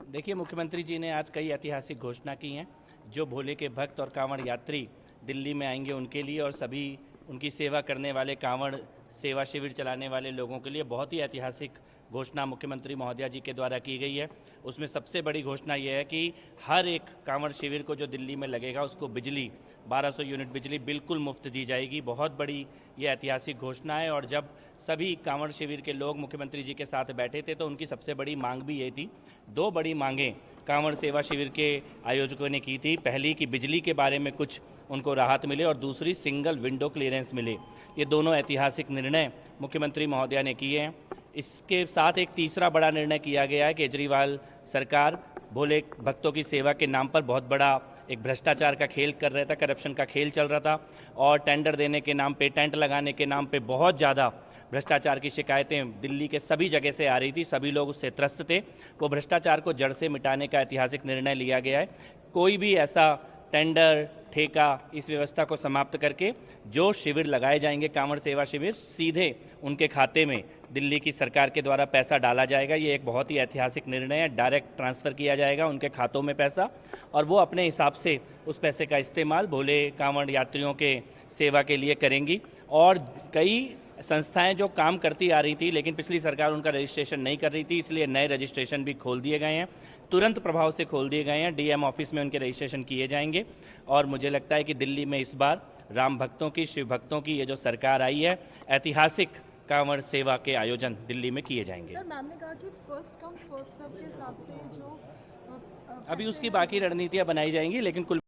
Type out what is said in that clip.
देखिए, मुख्यमंत्री जी ने आज कई ऐतिहासिक घोषणा की हैं। जो भोले के भक्त और कांवड़ यात्री दिल्ली में आएंगे उनके लिए और सभी उनकी सेवा करने वाले कांवड़ सेवा शिविर चलाने वाले लोगों के लिए बहुत ही ऐतिहासिक घोषणा मुख्यमंत्री महोदया जी के द्वारा की गई है। उसमें सबसे बड़ी घोषणा यह है कि हर एक कांवड़ शिविर को जो दिल्ली में लगेगा उसको बिजली 1200 यूनिट बिजली बिल्कुल मुफ्त दी जाएगी। बहुत बड़ी ये ऐतिहासिक घोषणा है। और जब सभी कांवड़ शिविर के लोग मुख्यमंत्री जी के साथ बैठे थे तो उनकी सबसे बड़ी मांग भी ये थी। दो बड़ी मांगें कांवड़ सेवा शिविर के आयोजकों ने की थी। पहली कि बिजली के बारे में कुछ उनको राहत मिले और दूसरी सिंगल विंडो क्लियरेंस मिले। ये दोनों ऐतिहासिक निर्णय मुख्यमंत्री महोदया ने किए हैं। इसके साथ एक तीसरा बड़ा निर्णय किया गया है। केजरीवाल सरकार भोले भक्तों की सेवा के नाम पर बहुत बड़ा एक भ्रष्टाचार का खेल कर रहा था, करप्शन का खेल चल रहा था और टेंडर देने के नाम पे, टेंट लगाने के नाम पे बहुत ज़्यादा भ्रष्टाचार की शिकायतें दिल्ली के सभी जगह से आ रही थी। सभी लोग उससे त्रस्त थे। वो भ्रष्टाचार को जड़ से मिटाने का ऐतिहासिक निर्णय लिया गया है। कोई भी ऐसा टेंडर, ठेका, इस व्यवस्था को समाप्त करके जो शिविर लगाए जाएंगे कांवड़ सेवा शिविर, सीधे उनके खाते में दिल्ली की सरकार के द्वारा पैसा डाला जाएगा। ये एक बहुत ही ऐतिहासिक निर्णय है। डायरेक्ट ट्रांसफ़र किया जाएगा उनके खातों में पैसा और वो अपने हिसाब से उस पैसे का इस्तेमाल भोले कांवड़ यात्रियों के सेवा के लिए करेंगी। और कई संस्थाएं जो काम करती आ रही थी लेकिन पिछली सरकार उनका रजिस्ट्रेशन नहीं कर रही थी, इसलिए नए रजिस्ट्रेशन भी खोल दिए गए हैं, तुरंत प्रभाव से खोल दिए गए हैं। डीएम ऑफिस में उनके रजिस्ट्रेशन किए जाएंगे। और मुझे लगता है कि दिल्ली में इस बार राम भक्तों की, शिव भक्तों की ये जो सरकार आई है, ऐतिहासिक कांवड़ सेवा के आयोजन दिल्ली में किए जाएंगे। सर, मैम ने कहा कि फर्स्ट कम फर्स्ट सर्व के हिसाब से जो अभी उसकी बाकी रणनीतियाँ बनाई जाएंगी, लेकिन कुल